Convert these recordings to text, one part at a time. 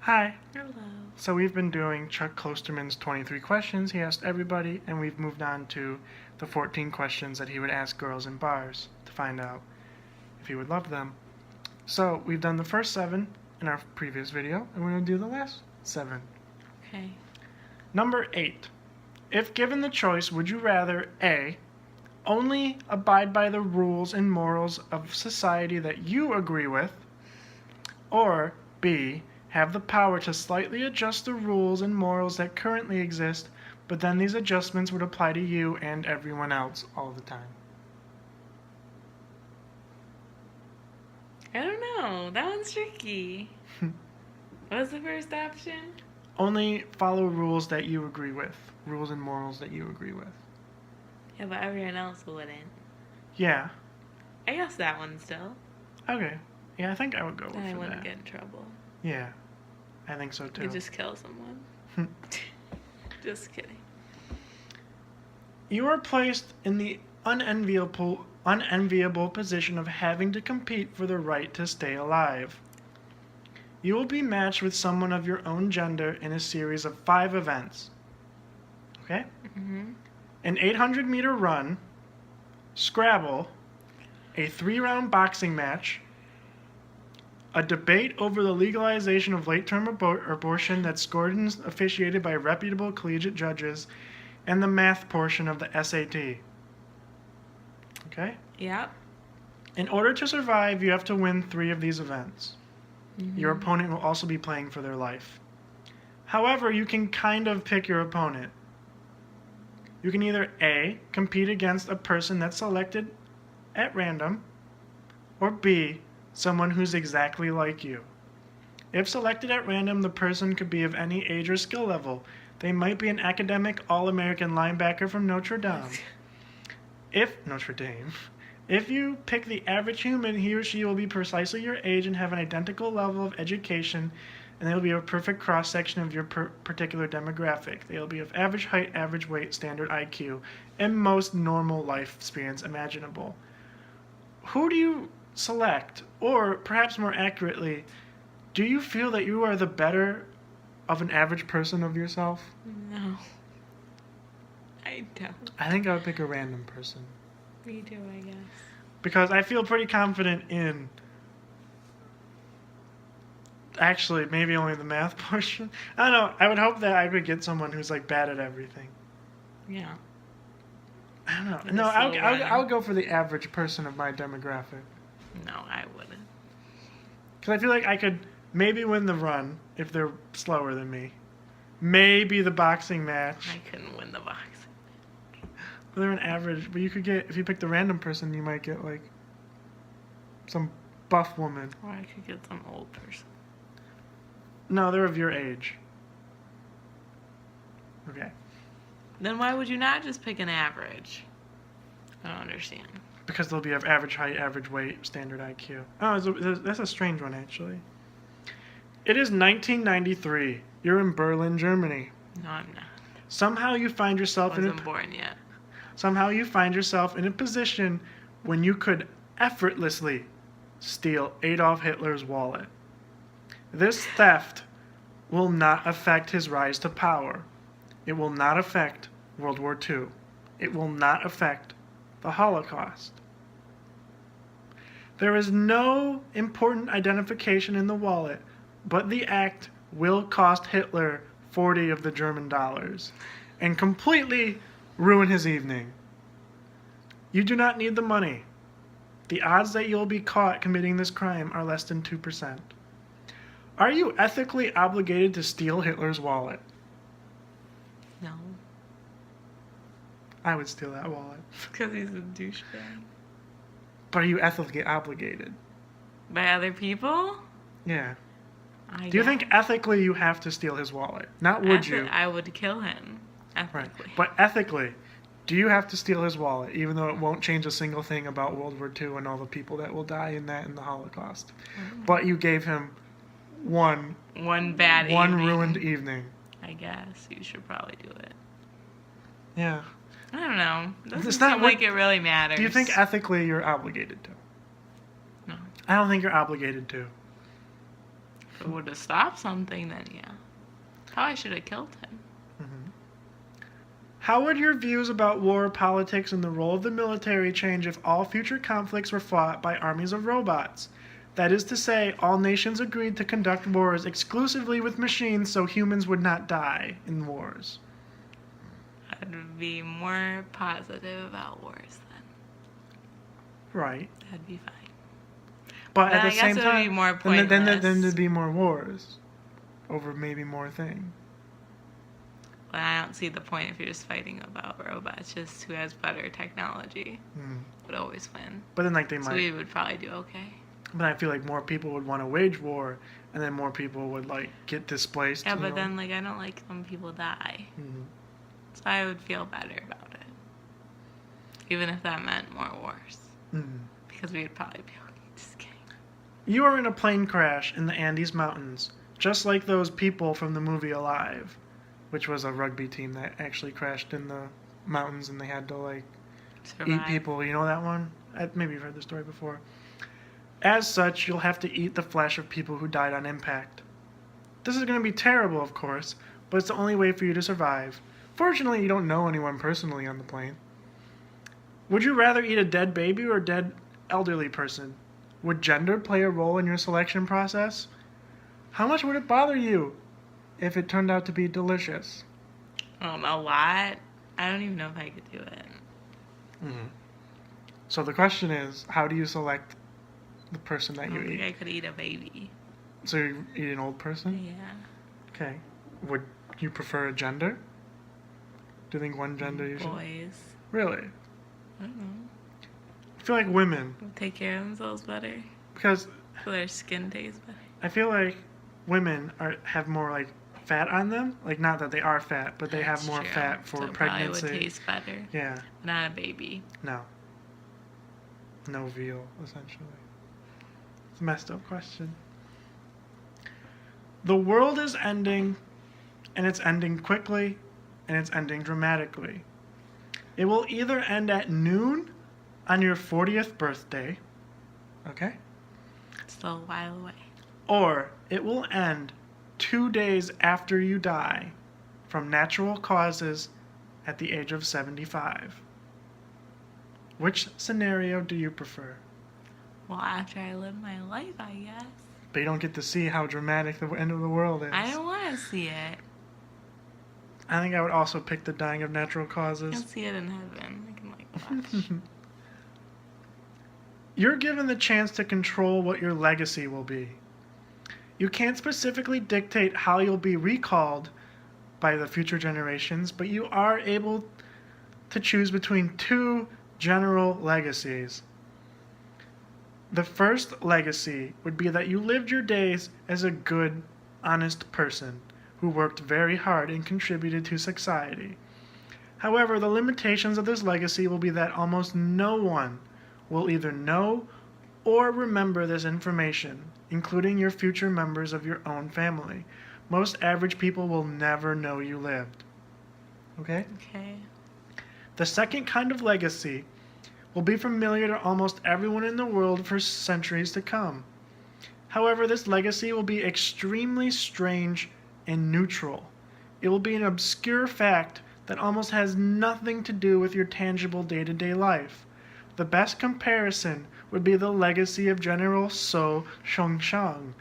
Hi. Hello. So we've been doing Chuck Klosterman's 23 questions he asked everybody, and we've moved on to the 14 questions that he would ask girls in bars to find out if he would love them. So we've done the first 7 in our previous video, and we're going to do the last 7. Okay. Number 8. If given the choice, would you rather A. only abide by the rules and morals of society that you agree with, or B. have the power to slightly adjust the rules and morals that currently exist, but then these adjustments would apply to you and everyone else all the time? I don't know. That one's tricky. What was the first option? Only follow rules that you agree with. Rules and morals that you agree with. Yeah, but everyone else wouldn't. Yeah. I guess that one still. Okay. Yeah, I think I would go with Then I for wouldn't that. get in trouble. Yeah. I think so too. You just kill someone. Just kidding. You are placed in the unenviable position of having to compete for the right to stay alive. You will be matched with someone of your own gender in a series of 5 events. Okay? Mm-hmm. An 800-meter run, Scrabble, a 3-round boxing match, a debate over the legalization of late-term abortion that's scored and officiated by reputable collegiate judges, and the math portion of the SAT. Okay? Yep. In order to survive, you have to win 3 of these events. Mm-hmm. Your opponent will also be playing for their life. However, you can kind of pick your opponent. You can either A, compete against a person that's selected at random, or B, someone who's exactly like you. If selected at random, the person could be of any age or skill level. They might be an academic All-American linebacker from Notre Dame. If you pick the average human, he or she will be precisely your age and have an identical level of education, and they will be a perfect cross-section of your particular demographic. They will be of average height, average weight, standard IQ, and most normal life experience imaginable. Who do you select? Or, perhaps more accurately, do you feel that you are the better of an average person of yourself? No. I don't. I think I would pick a random person. Me too, I guess. Because I feel pretty confident in... Actually, maybe only the math portion. I don't know. I would hope that I could get someone who's like bad at everything. Yeah. I don't know. Like No, a slow runner. I would go for the average person of my demographic. No, I wouldn't. Because I feel like I could maybe win the run if they're slower than me. Maybe the boxing match. I couldn't win the boxing. But they're an average. But you could get, if you pick the random person, you might get like some buff woman. Or I could get some old person. No, they're of your age. Okay. Then why would you not just pick an average? I don't understand. Because they'll be of average height, average weight, standard IQ. Oh, that's a strange one, actually. It is 1993. You're in Berlin, Germany. No, I'm not. Somehow you find yourself Wasn't born yet. Somehow you find yourself in a position when you could effortlessly steal Adolf Hitler's wallet. This theft will not affect his rise to power. It will not affect World War II. It will not affect the Holocaust. There is no important identification in the wallet, but the act will cost Hitler 40 of the German dollars and completely ruin his evening. You do not need the money. The odds that you'll be caught committing this crime are less than 2%. Are you ethically obligated to steal Hitler's wallet? No. I would steal that wallet. Because he's a douchebag. But are you ethically obligated? By other people? Yeah. I Do you guess. think ethically you have to steal his wallet? Not would you. I would kill him. Right. Ethically. But ethically, do you have to steal his wallet, even though it won't change a single thing about World War II and all the people that will die in that in the Holocaust? But you gave him one bad one evening. ruined evening. I guess you should probably do it. Yeah. I don't know. Doesn't It's not seem what- like it really matters. Do you think ethically you're obligated to? No. I don't think you're obligated to. If it would have stopped something, then yeah. Probably should have killed him. How would your views about war, politics, and the role of the military change if all future conflicts were fought by armies of robots? That is to say, all nations agreed to conduct wars exclusively with machines so humans would not die in wars. I'd be more positive about wars then. Right. That'd be fine. But Then at I the guess same it would time, be more then pointless. there'd be more wars over maybe more things. But I don't see the point if you're just fighting about robots. Just who has better technology would always win. But then, like, they So might. we would probably do okay. But I feel like more people would want to wage war, and then more people would, like, get displaced. Yeah, you but know? then, like, I don't like when people die. So I would feel better about it. Even if that meant more wars. Because we would probably be okay. Just kidding. You are in a plane crash in the Andes Mountains, just like those people from the movie Alive, which was a rugby team that actually crashed in the mountains and they had to, like, Survive. eat people. You know that one? Maybe you've heard the story before. As such, you'll have to eat the flesh of people who died on impact. This is going to be terrible, of course, but it's the only way for you to survive. Fortunately, you don't know anyone personally on the plane. Would you rather eat a dead baby or a dead elderly person? Would gender play a role in your selection process? How much would it bother you if it turned out to be delicious? A lot. I don't even know if I could do it. So the question is, how do you select the person that I you don't think eat? I could eat a baby. So you eat an old person? Yeah. Okay. Would you prefer a gender? Do you think one gender you should? Boys. Really? I don't know. I feel like women, Take care of themselves better. because So their skin tastes better. I feel like women have more, like, fat on them. Like, not that they are fat, but they have That's more true. fat for So it pregnancy. probably would taste better. Yeah. But not a baby. No. No veal, essentially. It's a messed up question. The world is ending, and it's ending quickly, and it's ending dramatically. It will either end at noon on your 40th birthday, okay? Still a while away. Or it will end 2 days after you die from natural causes at the age of 75. Which scenario do you prefer? Well, after I live my life, I guess. But you don't get to see how dramatic the end of the world is. I don't want to see it. I think I would also pick the dying of natural I causes. can see it in heaven. I can, like, watch. You're given the chance to control what your legacy will be. You can't specifically dictate how you'll be recalled by the future generations, but you are able to choose between two general legacies. The first legacy would be that you lived your days as a good, honest person who worked very hard and contributed to society. However, the limitations of this legacy will be that almost no one will either know or remember this information, including your future members of your own family. Most average people will never know you lived. Okay? Okay. The second kind of legacy will be familiar to almost everyone in the world for centuries to come. However, this legacy will be extremely strange and neutral. It will be an obscure fact that almost has nothing to do with your tangible day-to-day life. The best comparison would be the legacy of General So Xiongshang,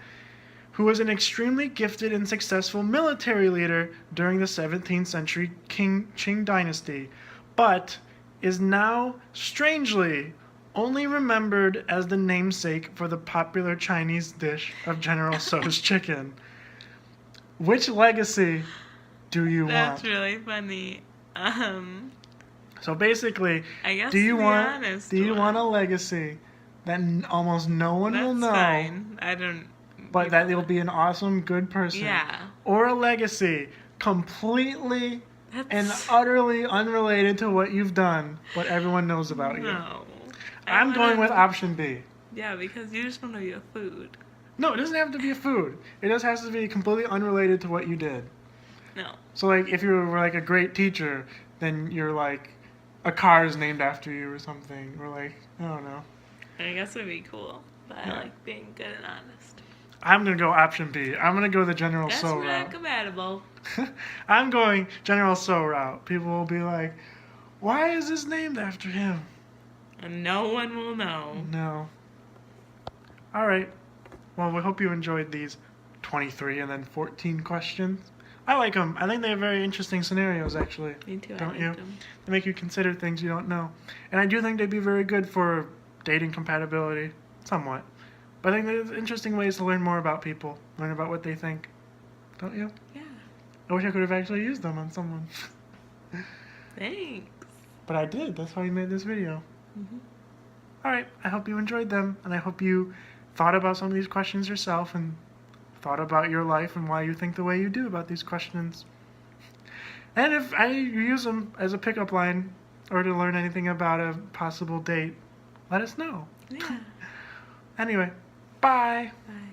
who was an extremely gifted and successful military leader during the 17th century Qing dynasty, but is now, strangely, only remembered as the namesake for the popular Chinese dish of General Tso's chicken. Which legacy do you That's want? really funny. So basically, I guess do you the want honest do you one. want a legacy that almost no one will That's know, fine. I don't. but that you'll be an awesome, good person? Yeah. Or a legacy completely That's and utterly unrelated to what you've done, but everyone knows about you? no. I'm going with option B. Yeah, because you just want to be a food. No, it doesn't have to be a food. It just has to be completely unrelated to what you did. No. So, like, if you were, like, a great teacher, then you're, like, a car is named after you or something. Or, like, I don't know. I guess it would be cool, but Yeah. I like being good and honest. I'm going to go option B. I'm going to go the General That's So not route. compatible. I'm going General So route. People will be like, why is this named after him? And no one will know. No. All right. Well, we hope you enjoyed these 23 and then 14 questions. I like them. I think they have very interesting scenarios, actually. Me too. Don't I you? liked them. They make you consider things you don't know. And I do think they'd be very good for dating compatibility, somewhat. But I think there's interesting ways to learn more about people, learn about what they think. Don't you? Yeah. I wish I could have actually used them on someone. Thanks. But I did. That's why I made this video. Mm-hmm. All right. I hope you enjoyed them, and I hope you thought about some of these questions yourself and thought about your life and why you think the way you do about these questions. And if you use them as a pickup line or to learn anything about a possible date, let us know. Yeah. Anyway, bye. Bye.